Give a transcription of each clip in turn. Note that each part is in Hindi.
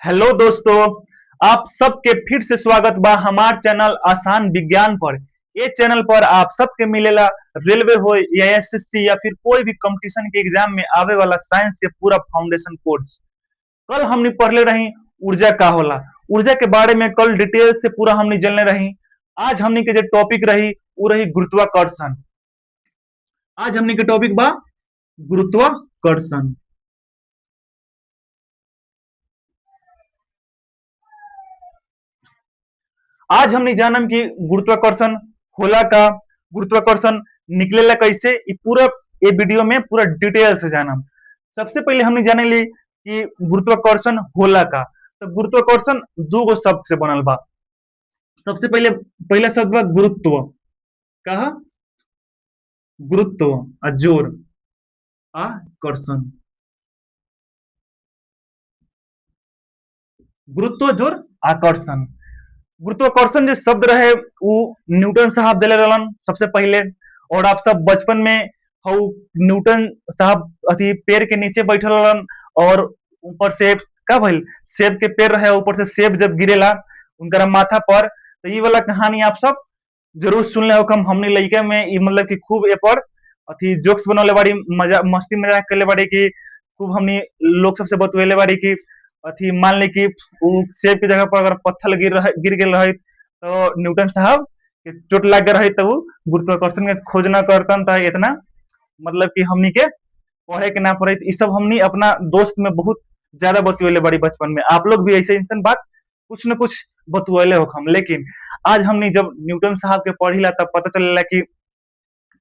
हेलो दोस्तों। आप सबके फिर से स्वागत बा हमार चैनल आसान विज्ञान पर। ये चैनल पर आप सबके मिलेला रेलवे हो या एसएससी या फिर कोई भी कंपटीशन के एग्जाम में आवे वाला साइंस के पूरा फाउंडेशन कोर्स। कल हमने पढ़ले रही ऊर्जा का होला। ऊर्जा के बारे में कल डिटेल से पूरा हमने जानले रही। आज हमने के जो टॉपिक रही वो रही गुरुत्वाकर्षण। आज हमने के टॉपिक बा गुरुत्वाकर्षण। आज हमने जानम कि गुरुत्वाकर्षण होला का, गुरुत्वाकर्षण निकलेला कैसे, ये पूरा ये वीडियो में पूरा डिटेल से जानम। सबसे पहले हमने जाने ली कि गुरुत्वाकर्षण होला का। तो गुरुत्वाकर्षण दो गो शब्द से बनल बा। सबसे पहले पहला शब्द बा गुरुत्व। कहा गुरुत्व और जोर आकर्षण। गुरुत्व जोर आकर्षण। गुरुत्वाकर्षण जो शब्द रहे वो न्यूटन साहब दिले रहलन सबसे पहले। और आप सब बचपन में हउ न्यूटन साहब अथी पेड़ के नीचे बैठल रहलन और ऊपर से का भइल, सेब के पेड़ रहे, ऊपर से सेब जब गिरेला उनका माथा पर, तो ये वाला कहानी आप सब जरूर सुन ले होकम। हमने लइका में ई मतलब कि खूब ए पर अथी जोक्स बनवले बाड़ी, मजा मस्ती मजाक करले बाड़ी कि खूब हमनी लोग सबसे बतवेले बाड़ी कि अथी मान ली कि उ सेब की जगह पर अगर पत्थर गिर गेल रही तो न्यूटन साहब के चोट लाग गए रही, तो वो गुरुत्वाकर्षण के खोज न करतन। तो इतना मतलब कि हमनी के पढ़े के ना पड़े, ये सब हमनी अपना दोस्त में बहुत ज्यादा बतवेले बड़ी बचपन में। आप लोग भी ऐसे इंसान बात कुछ न कुछ बतवेले हो हम। लेकिन आज हमनी जब न्यूटन साहब के पढ़िला तब पता चलेला कि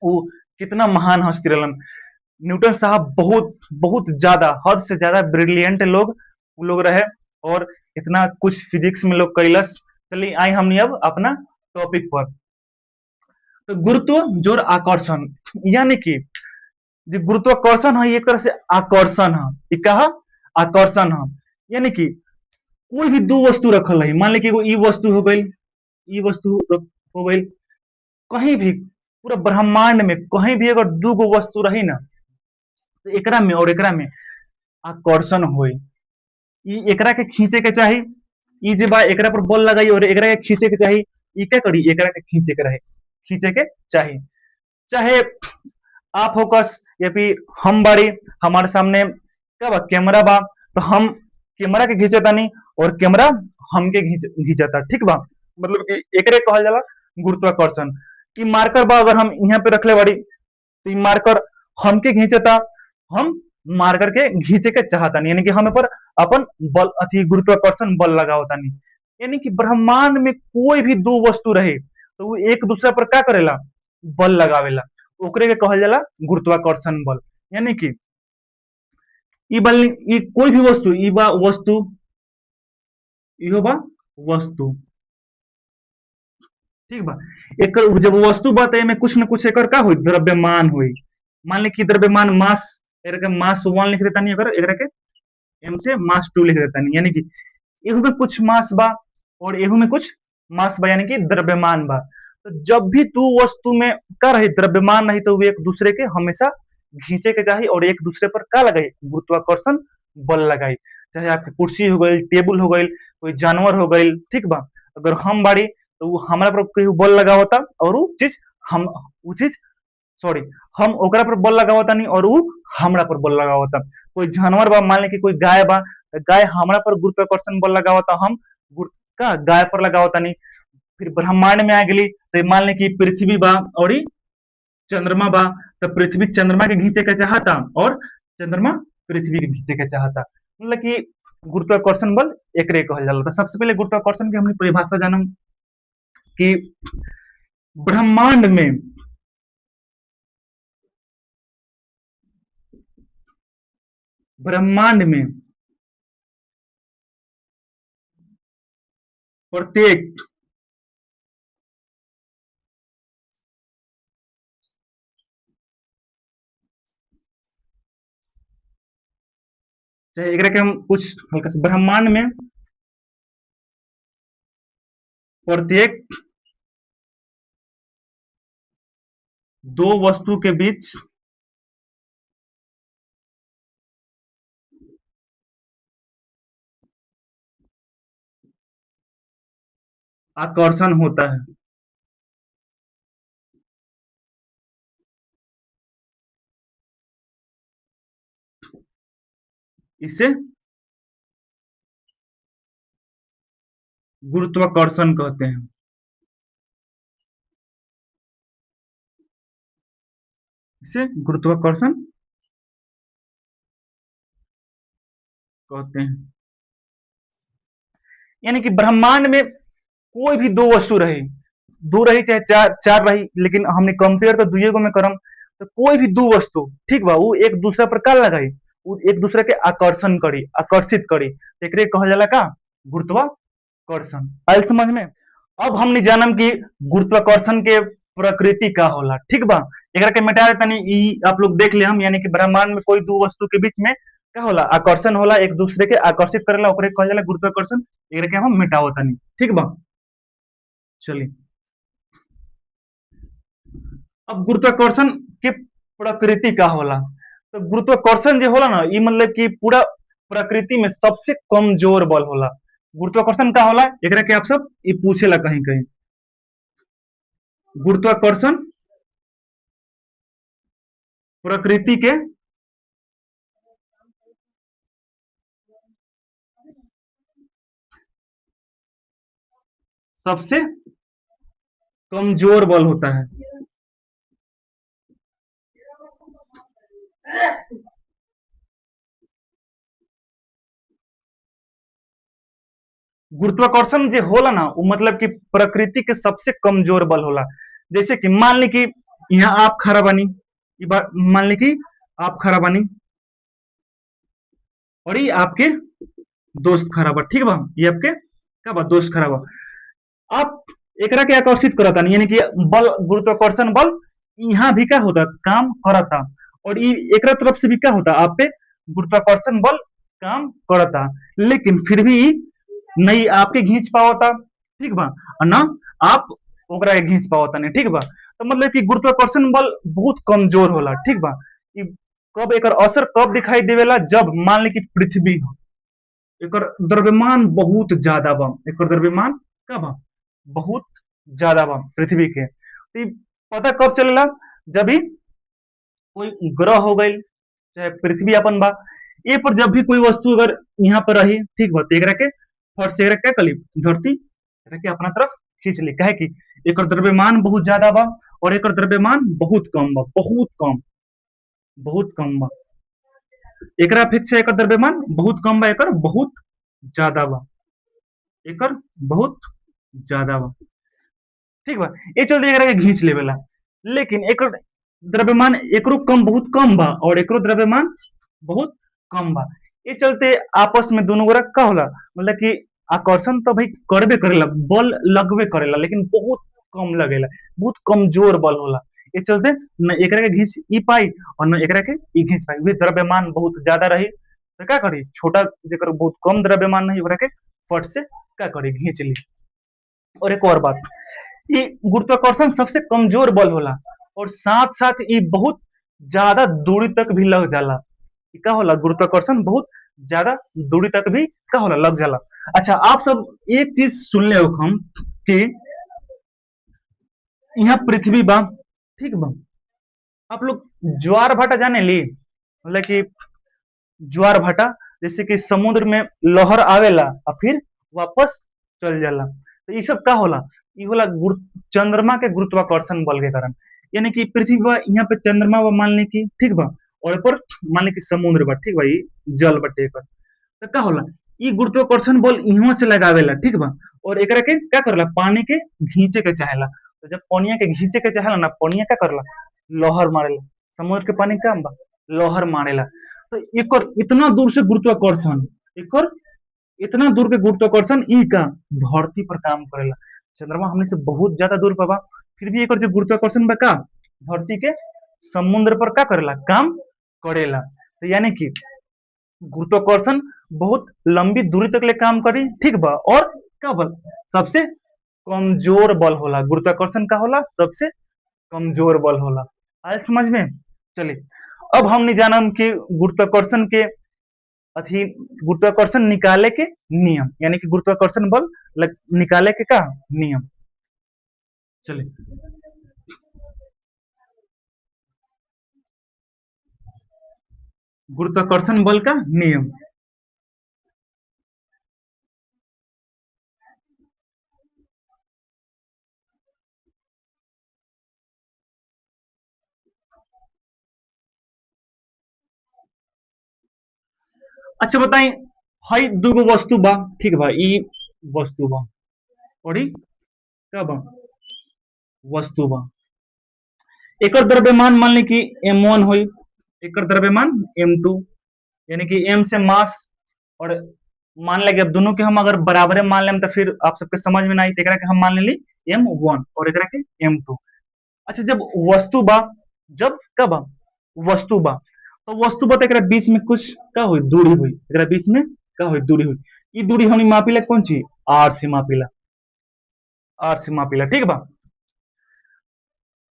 वो कितना महान हस्ती रहलन। न्यूटन साहब बहुत बहुत ज्यादा, हद से ज्यादा ब्रिलियंट लोग वो लोग रहे और इतना कुछ फिजिक्स में लोग कैलस। चलिए आई हमने अब अपना टॉपिक पर। तो गुरुत्व जोर आकर्षण यानी कि जो गुरुत्वाकर्षण है एक तरह से आकर्षण है। ये कहा आकर्षण है यानी कि कोई भी दो वस्तु रखल है, मान ली कि एगो ई वस्तु हो गई, ई वस्तु हो गई, कहीं भी पूरा ब्रह्मांड में कहीं भी अगर दू गो वस्तु रही ना, तो एकरा में और एकरा में आकर्षण होई। ई एकरा के खींचे के चाही, ई जे बा एकरा पर बल लगाई और एकरा के खींचे के चाही। ई क्या करी, एकरा के खींचे के रहे, खींचे के चाही। चाहे आप फोकस या फिर हम बाड़ी, हमारे सामने क्या बा कैमरा बा, तो हम कैमरा के खींचे तानी और कैमरा हमके खींचता, ठीक बा। मतलब कि एकरे कहल जाला गुरुत्वाकर्षण। कि मार्कर बा अगर हम यहाँ पे रखले बाड़ी तो मार्कर हमके खींचता, हम मार्कर के खींचे के चाहता नहीं, यानी कि हम पर अपन बल अथी गुरुत्वाकर्षण बल लगावता नहीं। यानी कि ब्रह्मांड में कोई भी दो वस्तु रहे तो वो एक दूसरा पर क्या करेला, बल लगावेला, ओकरे के कहल जाला गुरुत्वाकर्षण बल। यानी कि ई बल ई कोई भी वस्तु, ई बा वस्तु, इहो बा वस्तु, ठीक बा। एकर जब वस्तु बा में कुछ न कुछ एकर का होई, द्रव्यमान होई। मान ली कि द्रव्यमान मास, एकरा के मास 1 लिख देता नहीं, अगर एकरा के एम से मास 2 लिख देता नहीं, यानी कि एहू में कुछ मास बा और एहू में कुछ मास बा, यानी कि द्रव्यमान बा। तो जब भी दो वस्तु में का रही द्रव्यमान रही तो वे एक दूसरे के हमेशा खींचे के चाहिए और एक दूसरे पर का लगाई, गुरुत्वाकर्षण बल लगाई। चाहे आपकी कुर्सी हो गई, टेबल हो गई, कोई जानवर हो गई, ठीक बा। अगर हम बाड़ी तो वो हमारा पर कोई बल लगा होता और वो चीज हम वो चीज सॉरी हम ओकरा पर बल लगा होता नहीं और वो हमरा पर बल लगा होता। कोई जानवर बा, मान ली कि कोई गाय बा, गाय हमरा पर गुरुत्वाकर्षण बल लगा होता, हम का गाय पर लगा होता नहीं। फिर ब्रह्मांड में आ गई तो मान ली कि पृथ्वी बा और चंद्रमा बा, तो पृथ्वी चंद्रमा के खींचे के चाहता और चंद्रमा पृथ्वी के खींचे के चाहता। मतलब कि गुरुत्वाकर्षण बल एकरे कहल जाला। तो सबसे पहले गुरुत्वाकर्षण की हमने परिभाषा जानम कि ब्रह्मांड में ब्रह्मांड में प्रत्येक चाहे एकरा के हम कुछ हल्का सा, ब्रह्मांड में प्रत्येक दो वस्तु के बीच आकर्षण होता है। इसे गुरुत्वाकर्षण कहते हैं। इसे गुरुत्वाकर्षण कहते हैं। यानी कि ब्रह्मांड में कोई भी दो वस्तु रहे, दो रही चाहे चार चार रही, लेकिन हमने कंपेयर तो दुइये गो में करम। तो कोई भी दो वस्तु ठीक बा, वो एक दूसरा पर का लगाई, वो एक दूसरे के आकर्षण करी, आकर्षित करी, एकरे कहल जाला का, गुरुत्वाकर्षण। आयल समझ में। अब हमने जानम कि गुरुत्वाकर्षण के प्रकृति का होला, ठीक बा। एकरा के मिटा देतनी, ई आप लोग देख ले हम, यानी कि ब्रह्मांड में कोई दो वस्तु के बीच में का होला, आकर्षण होला, एक दूसरे के आकर्षित करेला, ओकरे कहल जाला गुरुत्वाकर्षण। एकरा के हम मिटावतनी, ठीक बा। चलिए, अब गुरुत्वाकर्षण के प्रकृति का होला। तो गुरुत्वाकर्षण जो होला ना, ये मतलब कि पूरा प्रकृति में सबसे कमजोर बल होला। गुरुत्वाकर्षण का होला, एकरा के आप सब ये पूछेला कहीं कहीं। गुरुत्वाकर्षण प्रकृति के सबसे कमजोर बल होता है। गुरुत्वाकर्षण जो होला ना, वो मतलब कि प्रकृति के सबसे कमजोर बल होला। जैसे कि मान ली कि यहाँ आप खड़ा बनी, मान ली कि आप खड़ा बनी और ये आपके दोस्त खड़ा बा, ठीक बा, ये आपके का बा, दोस्त खड़ा बा। आप एकरा के आकर्षित करता नहीं, यानी कि बल, गुरुत्वाकर्षण बल यहाँ भी क्या होता, काम करता, और ये एकरा तरफ से भी क्या होता, आप पे गुरुत्वाकर्षण बल काम करता, लेकिन फिर भी नहीं आपके घींच पावता, ठीक बा, और ना आप ओकरा के घींच पावता नहीं, ठीक बा। तो मतलब कि गुरुत्वाकर्षण बल बहुत कमजोर होला, ठीक बा। ई कब एकर असर कब दिखाई देवेला, जब मान ली कि पृथ्वी हो, एकर द्रव्यमान बहुत ज्यादा बा, एकर द्रव्यमान का बा, बहुत ज्यादा बा पृथ्वी के। तो पता कब चलेला, जब भी कोई ग्रह हो गई, चाहे पृथ्वी अपन बा, ये पर जब भी कोई वस्तु अगर यहाँ पर रही, ठीक बा, तो एकरा के फट से एकरा क्या कली, धरती एकरा के अपना तरफ खींच ली, कहे कि एकर द्रव्यमान बहुत ज्यादा बा, और एकर द्रव्यमान बहुत कम बा, बहुत कम, बहुत कम बा। एकरा अपेक्षा एकर द्रव्यमान बहुत कम बा, एकर बहुत ज्यादा बा, एकर बहुत ज्यादा बा, ठीक बा। ये चलते एकरा के घींच लेवेला, लेकिन एकर द्रव्यमान एकरो कम, बहुत कम बा, और एकरो द्रव्यमान बहुत कम बा। ये चलते आपस में दोनों गोरा का होला, मतलब कि आकर्षण तो भाई करबे करेला, बल लगबे करेला, लेकिन बहुत कम लगेला, बहुत कमजोर बल होला। ये चलते न एकरा के घींच ई पाई, और न एकरा के ई घींच पाई। वे द्रव्यमान बहुत ज्यादा रही तो क्या करी, छोटा जेकर बहुत कम द्रव्यमान नहीं, ओकरा के फट से क्या करी, घींच ली। और एक और बात, ये गुरुत्वाकर्षण सबसे कमजोर बल होला, और साथ साथ ये बहुत ज्यादा दूरी तक भी लग जाला। ये का होला, गुरुत्वाकर्षण बहुत ज्यादा दूरी तक भी का होला, लग जाला। अच्छा, आप सब एक चीज सुन ले हम, कि यहाँ पृथ्वी बा, ठीक बा, आप लोग ज्वार भाटा जाने ली, मतलब कि ज्वार भाटा, जैसे कि समुद्र में लहर आवेला और फिर वापस चल जाला, तो ये सब का होला, ये होला चंद्रमा के गुरुत्वाकर्षण बल के कारण। यानी कि पृथ्वी बा, यहाँ पे चंद्रमा बा मान ली कि, ठीक बा, और पर मान ली कि समुद्र बा, ठीक बा, ये जल बटे पर, तो का होला, ये गुरुत्वाकर्षण बल इहाँ से लगावेला, ठीक बा, और एकरा के क्या करला, पानी के घींचे के चाहेला। तो जब पानिया के घींचे के चाहेला ना, पानिया क्या करला, लहर मारेला, समुद्र के पानी का बा, लहर मारेला। तो एकर इतना दूर से गुरुत्वाकर्षण, एकर इतना दूर के गुरुत्वाकर्षण ई का धरती पर काम करेला। चंद्रमा हमने से बहुत ज्यादा दूर पर बा, फिर भी एकर जो गुरुत्वाकर्षण बा का धरती के समुद्र पर का करेला, काम करेला। तो यानी कि गुरुत्वाकर्षण बहुत लंबी दूरी तक ले काम करी, ठीक बा, और क्या बल, सबसे कमजोर बल होला। गुरुत्वाकर्षण का होला, सबसे कमजोर बल होला। आए समझ में। चलिए, अब हमने जानम कि गुरुत्वाकर्षण के अथी गुरुत्वाकर्षण निकाले के नियम, यानी कि गुरुत्वाकर्षण बल निकाले के का नियम। चलिए, गुरुत्वाकर्षण बल का नियम। अच्छा बताई, हई दूगो वस्तु बा, ठीक बा, ई वस्तु बा और ई का बा, वस्तु बा। एकर द्रव्यमान मान ली कि m1 हुई, एकर द्रव्यमान m2, यानी कि m से मास, और मान लेंगे अब दोनों के हम अगर बराबर मान लें तो फिर आप सबके समझ में ना आई, एकरा के हम मान लेली m1 और एकरा के m2। अच्छा, जब वस्तु बा, जब कब बा वस्तु बा, तो वस्तु बा तो एकरा बीच में कुछ का हुई, दूरी हुई, एकरा बीच में का हुई, दूरी हुई। ई दूरी हम मापिला कौन चीज, r से मापिला, r से मापिला, ठीक बा।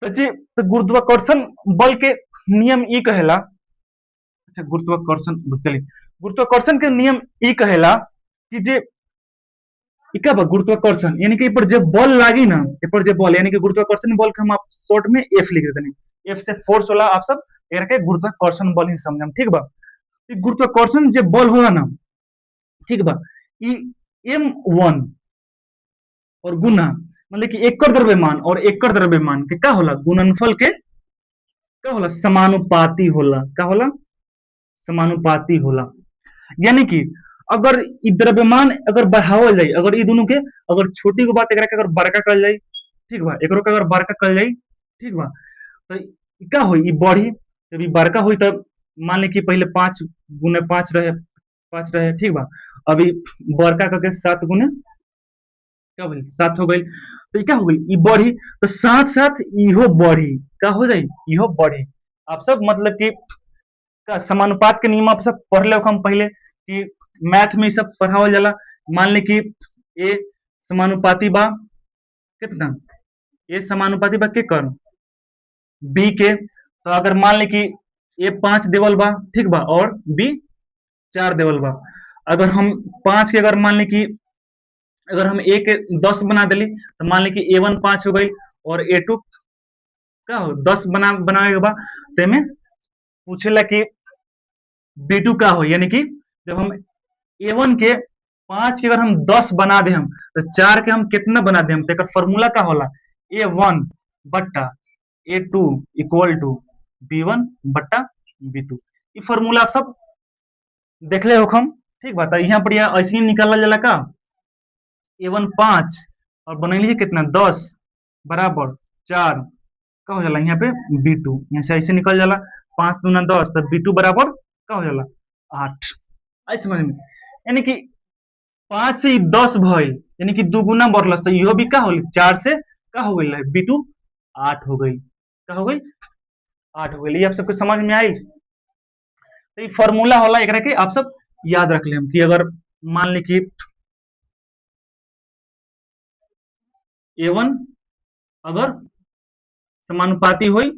तो जी, तो गुरुत्वाकर्षण बल के नियम ई कहेला, अच्छा गुरुत्वाकर्षण, चलिए, गुरुत्वाकर्षण के नियम ई कहेला कि जे ई का बा गुरुत्वाकर्षण, यानी कि पर जब बल लागी ना, ए पर जे बल, यानी कि गुरुत्वाकर्षण बल के हम आप शॉर्ट में एफ लिख देते हैं, एफ से फोर्स होला, आप सब एकरा के गुरुत्वाकर्षण बल ही समझम, ठीक बा। ई गुरुत्वाकर्षण जे बल होला ना, ठीक बा, ई m1 और गुना, मतलब कि एकर द्रव्यमान और एकर द्रव्यमान के का होला, गुणनफल के का होला, समानुपाती होला, का होला, समानुपाती होला। यानी कि अगर ई द्रव्यमान अगर बढ़ावल जाए, अगर ई दोनों के अगर छोटी को बात एकरा के अगर बड़का कर जाए, ठीक बा, एकरो के अगर बड़का कर जाए, ठीक बा, तो ई का होई, ई बढ़ी, जब ई बड़का हुई तब मान ली कि पहले 5 × 5 रहे, 5 रहे, ठीक बा, अभी बड़का करके 7 × क्या बोली 7 हो गई, तो क्या हो गई, ई बढ़ी, तो साथ साथ इहो बढ़ी, का हो जाए, इहो बढ़ी। आप सब मतलब कि का समानुपात के नियम आप सब पढ़ ले हम पहले कि मैथ में सब पढ़ावल जाला। मान ली कि ए समानुपाती बा कितना, ए समानुपाती बा के कर बी के, तो अगर मान ली कि ए 5 देवल बा, ठीक बा, और बी 4 देवल बा, अगर हम 5 के अगर मान ली कि अगर हम ए के 10 बना दिली, तो मान ली कि A1 5 हो गई और A2 का हो 10 बनावे के बाद, तो में पूछेला कि B2 का हो, यानी कि जब हम A1 के 5 के अगर हम 10 बना दे हम, तो 4 के हम कितना बना दे हम, तो फॉर्मूला का होला A1 बट्टा A2 इक्वल टू B1 बट्टा B2। ये फॉर्मूला आप सब देखले हो हम, ठीक बात है। यहाँ पर यह ऐसे ही निकाला जाला का, A1 5 और बनैली कितना 10 बराबर 4 का हो जाला यहाँ पे B2, यहाँ से ऐसे निकल जाला 5 दूना 10, तब B2 बराबर का हो जाला 8। ऐसे समझ में, यानी कि 5 से 10 भइल, यानी कि दुगुना बढ़ल, तो इहो भी का होल 4 से का हो गई B2 8 हो गई, का हो गई 8 हो गई। ये आप सबके समझ में आई। तो ये फॉर्मूला होला एकरा के आप सब याद रख लेम कि अगर मान ली कि A1 अगर समानुपाती हुई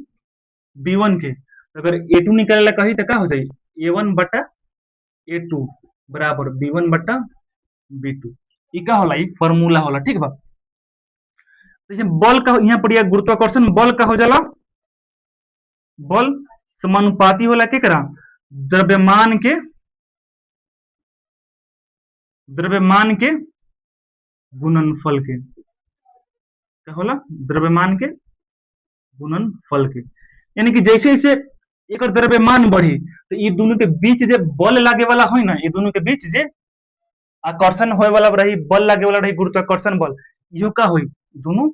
B1 के, अगर A2 निकाले कही तो का हो जाए A1 बटा A2 बराबर B1 बटा B2। ये का होला, ये फॉर्मूला होला, ठीक बा। जैसे बल का यहाँ पर यह गुरुत्वाकर्षण बल का हो जाला, बल समानुपाती होला के करा, द्रव्यमान के, द्रव्यमान के गुणनफल के, क्या होला, द्रव्यमान के गुणनफल के। यानी कि जैसे जैसे एक द्रव्यमान बढ़ी, तो ये दोनों के बीच जे बल लागे वाला हो ना, ये दोनों के बीच जे आकर्षण होए वाला रही, बल लागे वाला रही, गुरुत्वाकर्षण बल, इहो का हुई, दोनों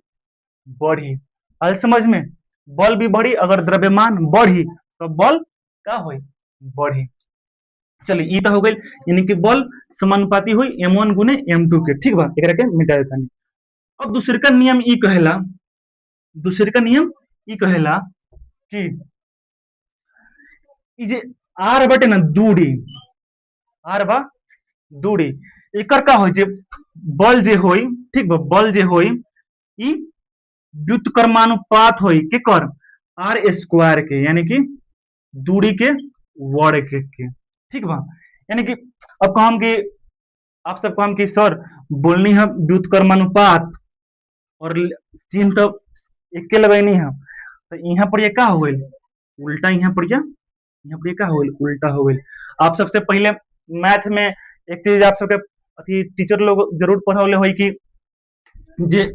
बढ़ी। आल समझ में, बल भी बढ़ी, अगर द्रव्यमान बढ़ी तो बल का हुई, बढ़ी। चलिए, ई तो हो गई, यानी कि बल समानुपाती हुई M1 गुने M2 के, ठीक बा, एकरा के मिटा देता नहीं। अब दूसरे का नियम ई कहेला, दूसरे का नियम ई कहेला कि ई जे आर बटे ना दूरी, आर बा दूरी, एकर का होई, जे बल जे होई, ठीक बा, बल जे होई ई व्युत्क्रमानुपात होई के कर आर स्क्वायर के, यानी कि दूरी के वर्ग के, ठीक बा। यानी कि अब कहम कि आप सब कहम कि सर बोलनी है व्युत्क्रमानुपात और चिन्ह तो एके लगैनी है, तो यहाँ पर ये का हो गइल उल्टा, यहाँ पर ये का हो गइल उल्टा हो गइल। आप सबसे पहले मैथ में एक चीज आप सबके अथी टीचर लोग जरूर पढ़ौले होई कि जे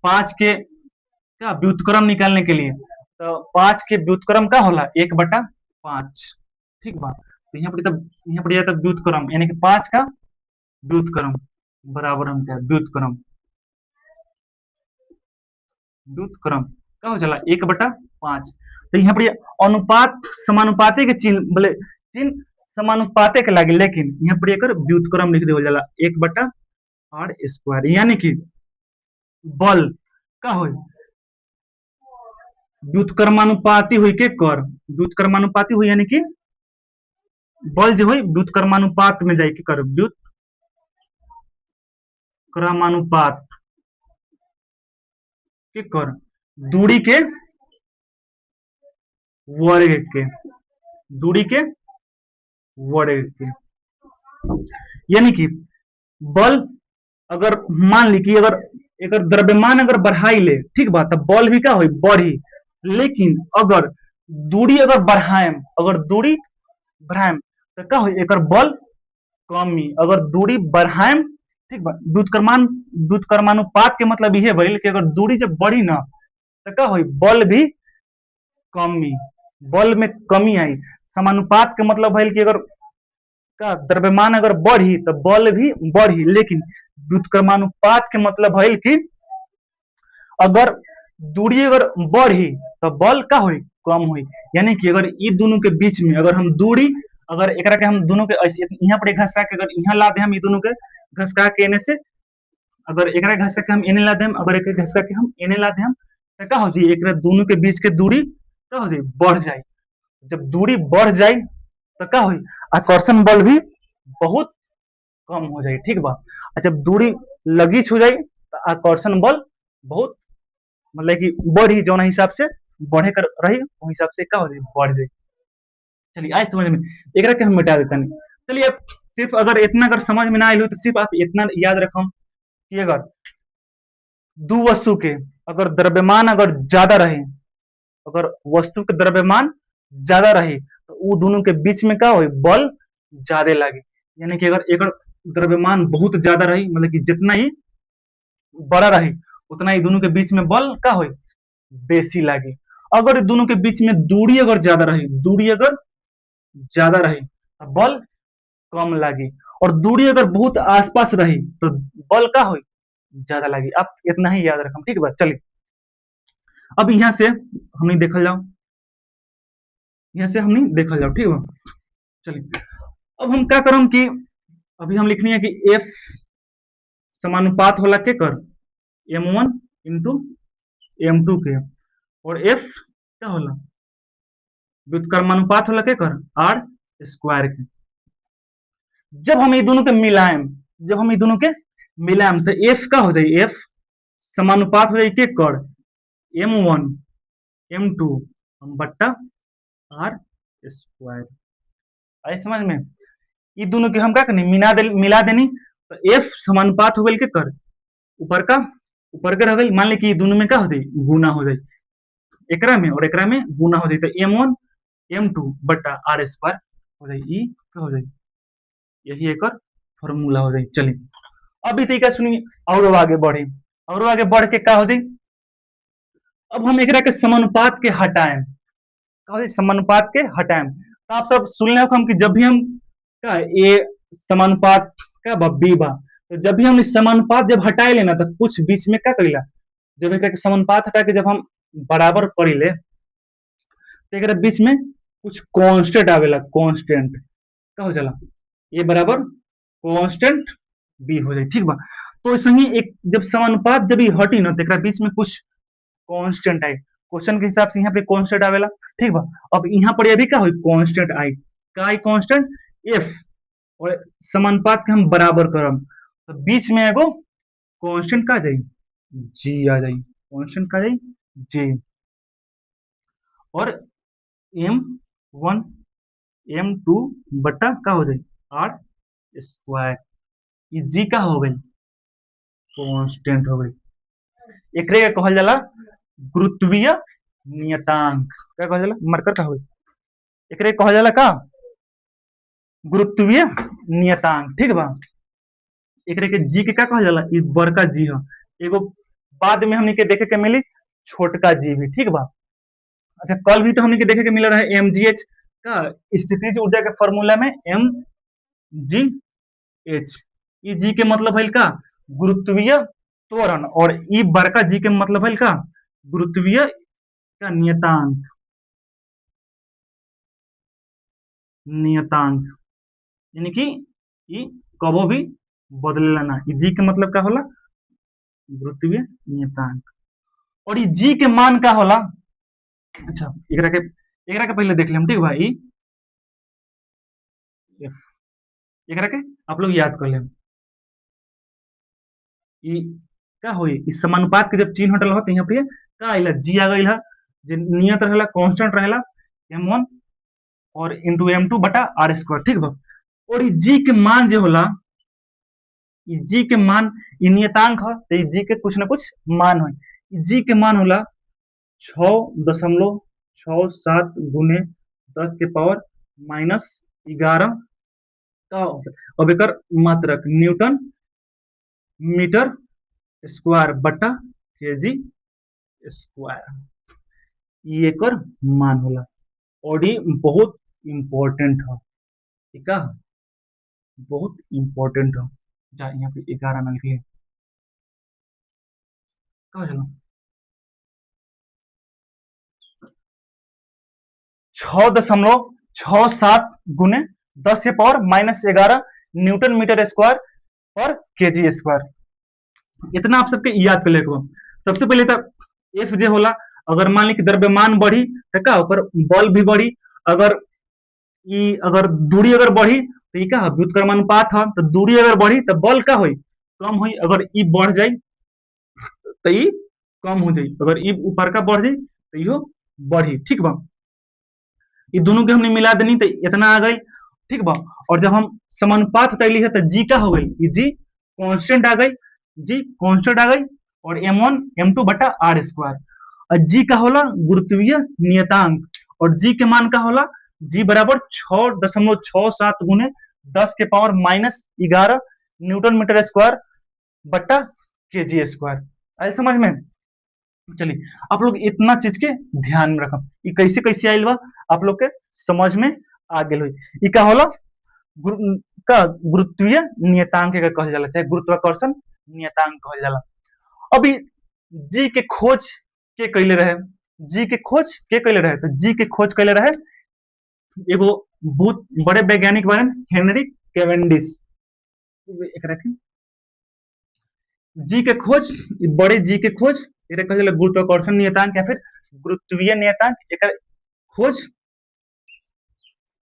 5 के का व्युत्क्रम निकालने के लिए, तो 5 के व्युत्क्रम का होला 1/5, ठीक बा। तो यहाँ पर तब व्युत्क्रम यानी कि 5 का व्युत्क्रम बराबर हम क्या व्युत्क्रम व्युत्क्रम का हो चला 1/5। तो यहाँ पर ये अनुपात समानुपाते के चिन्ह बोले चिन्ह समानुपाते के लागे, लेकिन यहाँ पर एकर व्युत्क्रम लिख देवल जाला 1/r², यानी कि बल का हो व्युत्क्रमानुपाती हुई के कर व्युत्क्रमानुपाती हुई, यानी कि बल जो है व्युत्क्रमानुपात में जाए के कर व्युत्क्रमानुपात के कर दूरी के वर्ग के दूरी के वर्ग के, यानी कि बल अगर मान ली कि अगर अगर द्रव्यमान अगर बढ़ाई ले, ठीक बा, तब बल भी का हो बढ़ी। लेकिन अगर दूरी अगर बढ़ाएम तो का हो एकर बल कमी। अगर दूरी बढ़ाएम, ठीक बा, व्युत्क्रमानुपात के मतलब ये भइल कि अगर दूरी जब बढ़ी ना तो का हो बल भी कमी, बल में कमी आई। समानुपात के मतलब भइल कि अगर का द्रव्यमान अगर बढ़ी तो बल भी बढ़ी, लेकिन व्युत्क्रमानुपात के मतलब भइल कि अगर दूरी अगर बढ़ी तो बल का हुई कम हुई। यानी कि अगर ई दोनों के बीच में अगर हम दूरी अगर एकरा के हम दोनों के ऐसे यहाँ पर घसका के अगर यहाँ ला दे हम ई दोनों के घसका के एने से, अगर एकरा घसका के हम एने ला देम, अगर एक घसका के हम एने ला देम तो का हो जाई एकरा दोनों के बीच के दूरी का हो जाई बढ़ जाए। जब दूरी बढ़ जाए तो का हुई आकर्षण बल भी बहुत कम हो जाए, ठीक बा। और जब दूरी लगीच हो जाए तो आकर्षण बल बहुत मतलब कि बढ़ी जौन हिसाब से बढ़े कर रही वो हिसाब से का हो जाए बढ़ जाए। चलिए आए समझ में, एक के हम मिटा देते हैं। चलिए अब सिर्फ अगर इतना अगर समझ में ना आए तो सिर्फ आप इतना याद रखो कि अगर दो वस्तु के अगर द्रव्यमान अगर ज्यादा रहे, अगर वस्तु के द्रव्यमान ज्यादा रहे तो वो दोनों के बीच में का हो बल ज्यादा लगे। यानी कि अगर एक द्रव्यमान बहुत ज्यादा रही मतलब कि जितना ही बड़ा रहे उतना ही दोनों के बीच में बल का हो बेसी लागे। अगर दोनों के बीच में दूरी अगर ज्यादा रहे तो बल कम लागे, और दूरी अगर बहुत आसपास रही तो बल का हो ज्यादा लागे। आप इतना ही याद रखम, ठीक है। चलिए अब यहाँ से हमने देखल जाओ, ठीक है। चलिए अब हम क्या करम कि अभी हम लिखनी है कि एफ समानुपात होला के कर m1 इंटू m2 के, और एफ क्या होला व्युत्क्रमानुपात होला के कर r² के। जब हम ये दोनों के मिलाएम तो एफ का हो जाए एफ समानुपात हो जाए के कर m1 m2 बट्टा r²। आई समझ में, ये दोनों के हम क्या करनी मिला देनी तो एफ समानुपात हो गई के कर ऊपर के रह गई, मान ली कि दोनों में क्या हो जाए गुना हो जाए, एकरा में और एकरा में गुना हो जाए तो m1 m2 बट्टा r² हो जाए। ई क्या हो जाए यही एक फॉर्मूला हो जाए। चलिए अभी तरीका सुनिए और आगे बढ़े, और आगे बढ़ के क्या हो जाए, अब हम एक के समानुपात के हटाएं, समानुपात के हटाएं तो आप सब सुन ले हम कि जब भी हम क्या ए समानुपात क्या बा बी बा, तो जब भी हम इस समानुपात जब हटाए लेना तो कुछ बीच में क्या करेला, जब एक समानुपात हटा के जब हम बराबर करी ले तो एक बीच में कुछ कांस्टेंट आवेला, कांस्टेंट क्या हो जाला ए बराबर कांस्टेंट बी हो जाए, ठीक बा। तो संगी एक जब समानुपात जब हटी ना तो बीच में कुछ कांस्टेंट आई, क्वेश्चन के हिसाब से यहाँ पे कांस्टेंट आवेला, ठीक बा। अब यहाँ पर भी क्या हो कांस्टेंट आई, का आई कांस्टेंट एफ, और समानुपात के हम बराबर करम तो बीच में एगो कांस्टेंट का जाई जी आ जाई, कांस्टेंट का जाई जी, और m1 m2 बट्टा का हो जाए आर स्क्वायर। ये जी का हो गई कांस्टेंट हो गई। एकरे के कहल जाला गुरुत्वीय नियतांक। क्या कहल जाला? मार्कर का हो गई। एकरे के कहल जाला का? गुरुत्वीय नियतांक। ठीक बा। एकरे के जी के क्या कहल जाला? ई बड़का जी ह। एगो बाद में हमनी के देखे के मिली छोटका जी भी। ठीक बा। अच्छा, कल भी तो हमनी के देखे के मिल रहा है एम जी एच का स्थितिज ऊर्जा के फॉर्मूला में एम जी एच। ई जी के मतलब है का? गुरुत्वीय त्वरण। और ई बड़का जी के मतलब है का? गुरुत्वीय का नियतांक। नियतांक यानी कि ई कबो भी बदलेला ना। ई जी के मतलब का होला? गुरुत्वीय नियतांक। और ई जी के मान का होला? अच्छा, एकरा के पहले देख लेम। ठीक बा। ई एकरा के आप लोग याद कर लेम। ई का होई? इस समानुपात के जब चिन्ह हटल हो तो यहाँ पे का आइला? जी आ गइल ह। जे नियत रहेला, कांस्टेंट रहेला m1 और इंटू m2 बटा आर स्क्वायर। ठीक बा। और ई जी के मान जो होला, ई जी के मान, ई नियतांक ह तो ई जी के कुछ ना कुछ मान होई। ई जी के मान होला 6.67 गुने 10 के पावर माइनस 11 का होता है। अब एकर मात्रक न्यूटन मीटर स्क्वायर बटा केजी स्क्वायर। ई एकर मान होला। और ई बहुत इंपॉर्टेंट ह। ठीक है, बहुत इंपॉर्टेंट ह। जा यहाँ पे 11 ना लिखिए। कहा चलो 6.67 गुने 10 के power minus 11 newton meter square और केजी स्क्वायर। इतना आप सबके याद कर लेको। सबसे पहले तो एफ जे होला, अगर मान ली कि द्रव्यमान बढ़ी तो का ओकर बल भी बढ़ी। अगर अगर दूरी अगर बढ़ी तो ये का व्युत्क्रमानुपात है। तो दूरी अगर बढ़ी तो बल का होई? कम हुई। अगर ई बढ़ जाए तो ई कम हो जाई। अगर ई ऊपर का बढ़ जाए तो इहो बढ़ी। ठीक बा। ये दोनों के हमने मिला देनी तो इतना आ गई। ठीक बा। और जब हम समानुपात हटैली है तो जी का हो गई? जी कांस्टेंट आ गई। जी कांस्टेंट आ गई। और m1 m2 बटा आर स्क्वायर। और जी का होला गुरुत्वीय नियतांक। और जी के मान का होला? जी बराबर 6.67 गुने 10 के power minus 11 newton meter square बटा केजी स्क्वायर। आई समझ में? चलिए, आप लोग इतना चीज के ध्यान में रखब। ये कैसे कैसे आइल बा आप लोग के समझ में आ गेल हुई। ई का होला? गुरु, का गुरुत्वीय नियतांक का कहल जाला, चाहे गुरुत्वाकर्षण नियतांक कहल जाला। अभी जी के खोज के कैले रहे? जी के खोज के कैले रहे? तो जी के खोज कैले रहे एगो बहुत बड़े वैज्ञानिक बारे हेनरी कैवेंडिश। एकरा के जी के खोज, बड़े जी के खोज एकरा कहल जाला गुरुत्वाकर्षण नियतांक या फिर गुरुत्वीय नियतांक। एकर खोज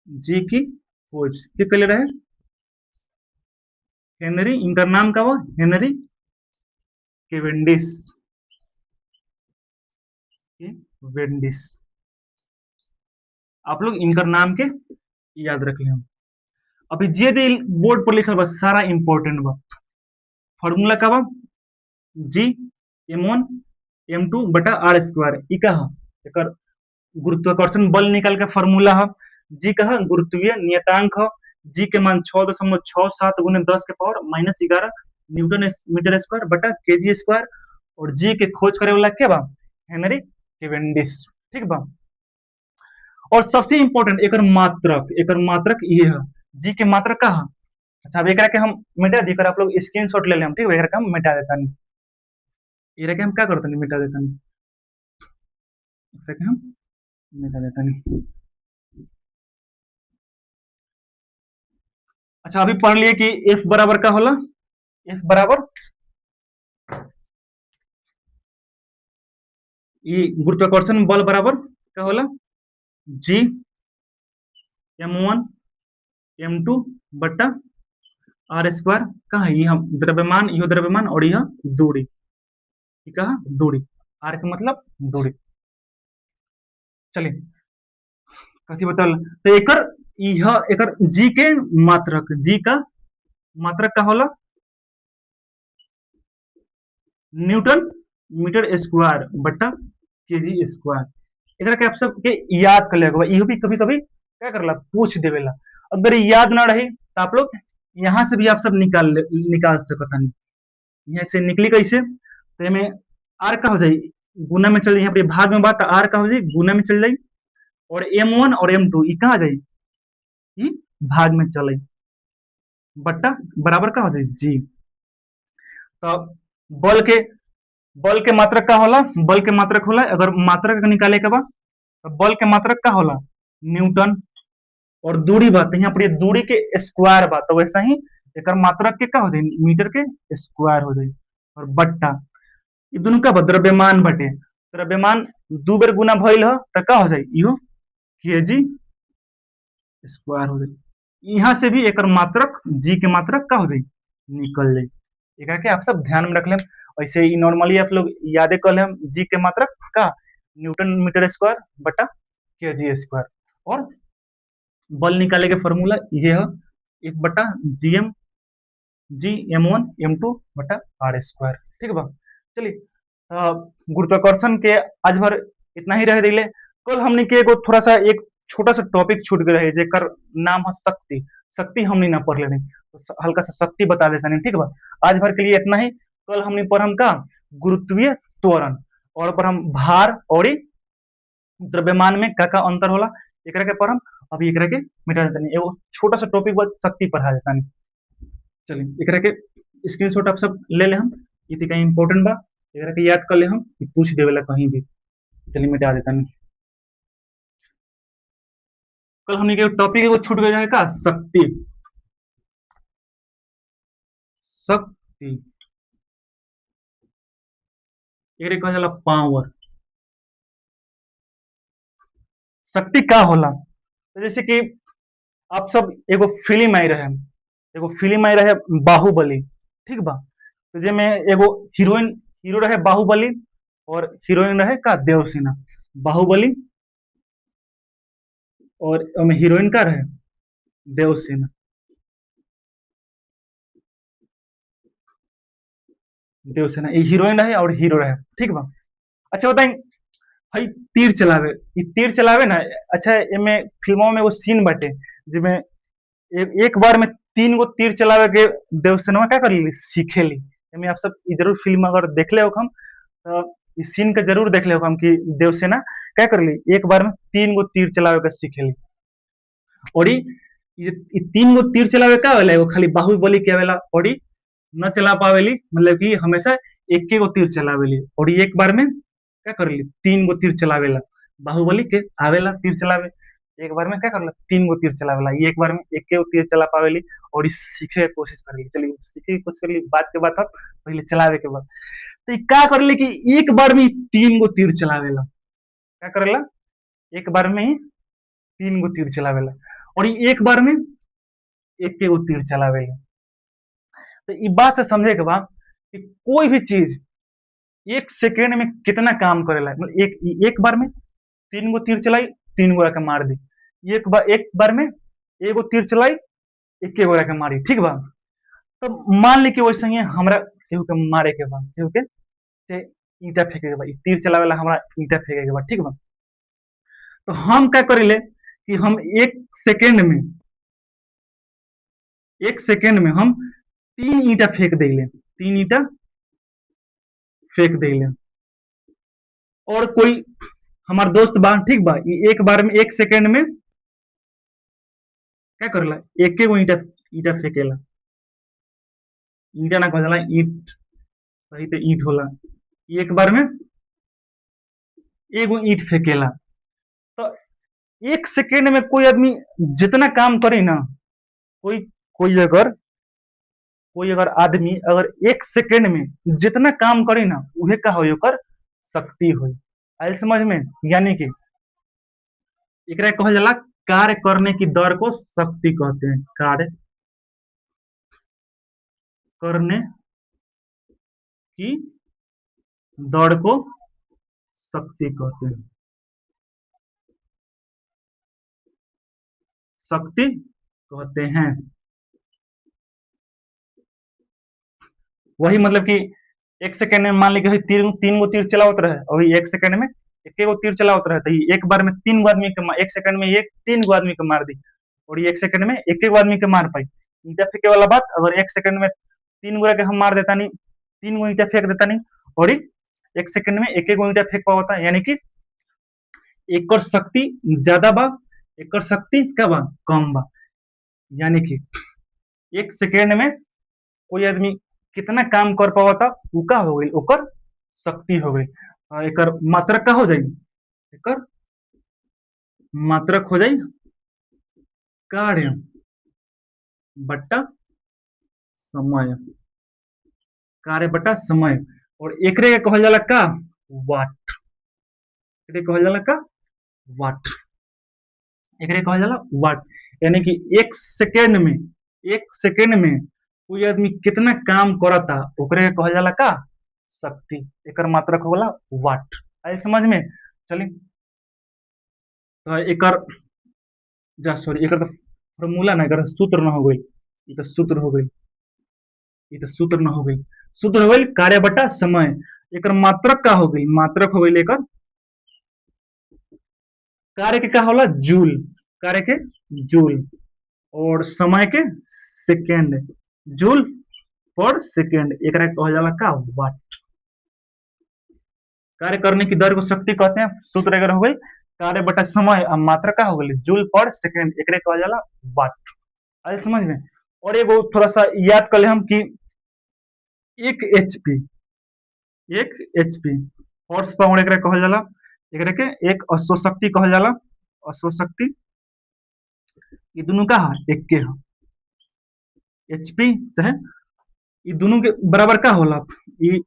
जी की खोज के कैले रहे हेनरी। इनका नाम का हुआ हेनरी केवेंडिश। केवेंडिश। आप लोग इनका नाम के याद रख लें। अभी जे जे बोर्ड पर लिखल बा सारा इंपॉर्टेंट बा। फॉर्मूला का बा? जी m1 m2 बटा आर स्क्वायर। ई का ह? एकर गुरुत्वाकर्षण बल निकाल के फॉर्मूला है। जी का गुरुत्वीय नियतांक है। जी के मान 6.67 गुने 10 के power minus 11 newton meter square बटा केजी स्क्वायर। और जी के खोज करे वाला क्या बा? Henry Cavendish. ठीक बा। और सबसे इंपॉर्टेंट एकर मात्रक ये है। जी के मात्रक का है? अच्छा, अब एकरा के हम मिटा दी। आप लोग स्क्रीनशॉट ले लें हम। ठीक है, एकरा के हम मिटा देता नहीं। एकरा के हम क्या करते नहीं, मिटा देता नहीं। एकरा के हम मिटा देता नहीं। अच्छा, अभी पढ़ लिए कि एफ बराबर का होला? एफ बराबर ये गुरुत्वाकर्षण बल बराबर का होला? जी m1 m2 बट्टा आर स्क्वायर। का है? ये हम द्रव्यमान, यह द्रव्यमान और यह दूरी। कहा दूरी, आर का मतलब दूरी। चलिए, कथी बतल तो एकर यह एकर जी के मात्रक, जी का मात्रक का होला न्यूटन मीटर स्क्वायर बट्टा केजी स्क्वायर। एकरा के आप सब के याद कर लेगा, इहो भी कभी कभी क्या करला पूछ देवेला। अगर याद ना रही तो आप लोग यहाँ से भी आप सब निकाल सकत हन। यहाँ से निकली कैसे, तो में आर का हो जाए गुना में चल जाए, यहाँ पे भाग में बात आर का हो जाए गुना में चल जाए, और M1 और M2 ये कहा जाए ये भाग में चले बट्टा बराबर का हो जाए जी। तो बल के बल के मात्रक का होला, बल के मात्रक होला अगर मात्रक निकाले के बाद तो बल के मात्रक का होला न्यूटन, और दूरी बात यहाँ पर दूरी के स्क्वायर बात तो वैसा ही एक मात्रक के का हो जाए मीटर के स्क्वायर हो जाए, और बट्टा ये दोनों का द्रव्यमान बटे, द्रव्यमान दो बेर गुना भइल ह तो का हो जाए इहो केजी स्क्वायर हो जाए। यहाँ से भी एक मात्रक जी के मात्रक का हो जाए निकल जाए। एक आप सब ध्यान में रख लें। ऐसे ही नॉर्मली आप लोग याद कर लें जी के मात्रक का न्यूटन मीटर स्क्वायर बटा के जी स्क्वायर, और बल निकाले के फॉर्मूला ये है एक बटा G M G M1 M2 बटा आर स्क्वायर। ठीक बा, चलिए गुरुत्वाकर्षण के आज भर इतना ही रह दिले। कल हमने के एगो थोड़ा सा एक छोटा सा टॉपिक छूट गए रहे जेकर नाम है शक्ति। शक्ति हमने ना पढ़ लेने, तो हल्का सा शक्ति बता देता नहीं। ठीक बा, आज भर के लिए इतना ही। कल हमने पढ़म का गुरुत्वीय त्वरण, और पर हम भार और द्रव्यमान में का अंतर होला एकरा के पढ़म। अभी एकरा के मिटा देता नहीं, एगो छोटा सा टॉपिक बस शक्ति पढ़ा देता नहीं। चलिए एकरा के स्क्रीनशॉट आप सब ले ले हम, ये कहीं इंपॉर्टेंट बा, एकरा के याद कर ले हम, पूछ देवेला कहीं भी। चलिए मिटा देता नहीं। कल हमने के टॉपिक एगो छूट गया है का शक्ति। शक्ति एकरे कहल जाला पावर। शक्ति का होला, तो जैसे कि आप सब एगो फिल्म आई रहे, एगो फिल्म आई रहे बाहुबली। ठीक बा, तो जे में एगो हीरोइन हीरो रहे बाहुबली और हीरोइन रहे का देवसेना। बाहुबली और हीरोइन का रहे देवसेना। देवसेना ये हीरोइन रहे और हीरो रहे। ठीक बा, अच्छा बताएं भाई तीर चलावे, ये तीर चलावे ना। अच्छा इनमें फिल्मों में वो सीन बाटे जिसमें एक बार में 3 गो तीर चलावे के देवसेना क्या कर ली सीखे ली। इनमें आप सब जरूर फिल्म अगर देख ले हो हम, तो इस सीन का जरूर देख ले हो हम कि देवसेना क्या कर ली एक बार में 3 गो तीर चलावे के सीखे ली। और ये 3 गो तीर चलावे का वाला है खाली बाहुबली के वाला, और न चला पावेली मतलब कि हमेशा एक गो तीर चलावेली, और एक बार में क्या कर ली 3 गो तीर चलावेला। बाहुबली के आवेला तीर चलावे, एक बार में क्या करला 3 गो तीर चलावेला, ये एक बार में एक गो तीर चला पावेली और इस सीखे की कोशिश करेली। चलिए सीखे की कोशिश कर ली बात के बात, अब पहले चलावे के बाद तो क्या कर ली कि एक बार में 3 गो तीर चलावेला। क्या करेला एक बार में ही 3 गो तीर चलावेला, और एक बार में एक के गो तीर चलावेला। तो इस बात से समझे के बाद कि कोई भी चीज एक सेकेंड में कितना काम करेला, मतलब एक बार में 3 गो तीर चलाई 3 गो के मार दी, एक बार में एगो तीर चलाई एक के गोरा के मारी। ठीक बा, तो मान ली कि वैसे ही हमरा केहू के मारे के बाद केहू के से ईंटा फेंके के बाद तीर चलावेला हमरा ईंटा फेंके के बाद। ठीक बा, तो हम क्या करेले कि हम सेकेंड में एक सेकेंड में हम 3 ईंटा फेंक देले, 3 ईंटा फेंक देले। और कोई हमार दोस्त बा ठीक बा एक बार में एक सेकेंड में क्या करला एक गो ईंटा ईंटा फेंकेला। ईंटा ना कहला ईंट, सही तो ईंट होला। एक बार में एगो ईंट फेंकेला। तो एक सेकेंड में कोई आदमी जितना काम करे ना, कोई कोई अगर कोई अगर आदमी अगर एक सेकेंड में जितना काम करे ना उहे का हो ओकर शक्ति हो। आयल समझ में, यानी कि एकरा कहल जाला कार्य करने की दर को शक्ति कहते हैं। कार्य करने की दर को शक्ति कहते हैं। शक्ति कहते हैं। वही मतलब कि एक सेकंड में मान लीजिए तीन तीन गो तीर चलावत रहे और एक सेकंड में एक गो तीर चलावत रहे, तो एक बार में तीन गो आदमी के एक सेकंड में एक तीन गो आदमी के मार दी और ये एक सेकंड में एक एक आदमी के मार पाई। ईटा फेंके वाला बात, अगर एक सेकंड में तीन गो के हम मार देता नहीं, तीन गो ईटा फेंक देता नहीं, और एक सेकंड में एक गो ईटा फेंक पाता, यानी कि एक शक्ति ज्यादा बा, एक शक्ति क्या बा कम बा। यानी कि एक सेकंड में कोई आदमी कितना काम कर पावता उ का हो गई, ओकर शक्ति हो गई। एकर मात्रक का हो जाई, एकर मात्रक हो जाई कार्य बट्टा समय, कार्य बट्टा समय। और एकरे के कहल जाला का वाट, एकरे कहल जाला का वाट, एकरे कहल जाला वाट। यानी कि एक सेकंड में, एक सेकंड में कोई आदमी कितना काम करता ओकरे के कहल जाला का शक्ति, एकर मात्रक होला वाट। आई समझ में? चलिए तो एकर जा सॉरी एकर तो फॉर्मूला ना, एकर सूत्र ना हो गई, ये तो सूत्र हो गई, ये तो सूत्र ना हो गई, सूत्र हो गई कार्य बटा समय। एकर मात्रक का हो गई, मात्रक हो गई एकर कार्य के का होला जूल, कार्य के जूल और समय के सेकेंड, जूल पर सेकेंड, एकरा कहल जाला का वाट। कार्य करने की दर को शक्ति कहते हैं, सूत्र अगर हो गई कार्य बटा समय और मात्रा का हो गई जूल पर सेकेंड, एकरे कहल जाला वाट। आए समझ में? और एगो थोड़ा सा याद कर ले हम कि एक एचपी, एक एचपी हॉर्स पावर एकरा कहल जाला, एकरा के एक अश्व शक्ति कहल जाला, अश्व शक्ति। ये दोनों का एक के एचपी चाहे ये दोनों के बराबर का होला, ये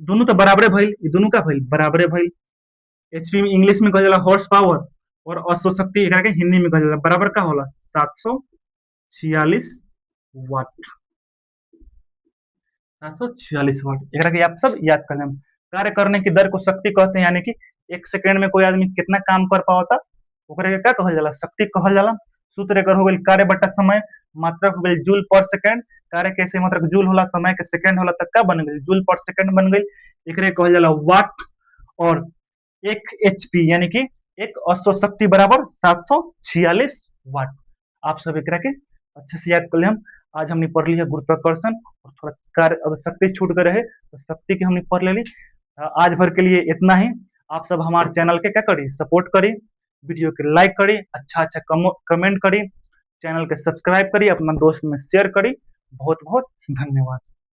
दोनों तो बराबरे भइल, ये दोनों का भइल बराबरे भइल। एचपी में इंग्लिश में कहल जाला हॉर्स पावर और अश्व शक्ति एकरा के हिंदी में कहल जाला बराबर का होला 746 वाट, 746 वाट। एकरा के आप सब याद कर लें। कार्य करने की दर को शक्ति कहते हैं, यानी कि एक सेकंड में कोई आदमी कितना काम कर पाता ओकरे के क्या कहल जाला शक्ति कहल जाला। सूत्र एकर हो गइल कार्य बटा समय, मात्रक हो गइल जूल पर सेकंड, कार्य कैसे मात्रक जूल होला, समय के सेकंड होला, तब का बन गइल जूल पर सेकंड बन गइल, एकरे कहल जाला वाट। और एक एचपी यानी कि एक अश्व शक्ति बराबर 746 वाट। आप सब एकरा के अच्छे से याद कर ले। हम आज हमने पढ़ लिया गुरुत्वाकर्षण और थोड़ा कार्य, अगर शक्ति छूट गए रहे तो शक्ति की हमने पढ़ लेली। आज भर के लिए इतना ही। आप सब हमारे चैनल के क्या करी, सपोर्ट करी, वीडियो के लाइक करी, अच्छा अच्छा कमेंट करी, चैनल के सब्सक्राइब करी, अपना दोस्त में शेयर करी। बहुत बहुत धन्यवाद।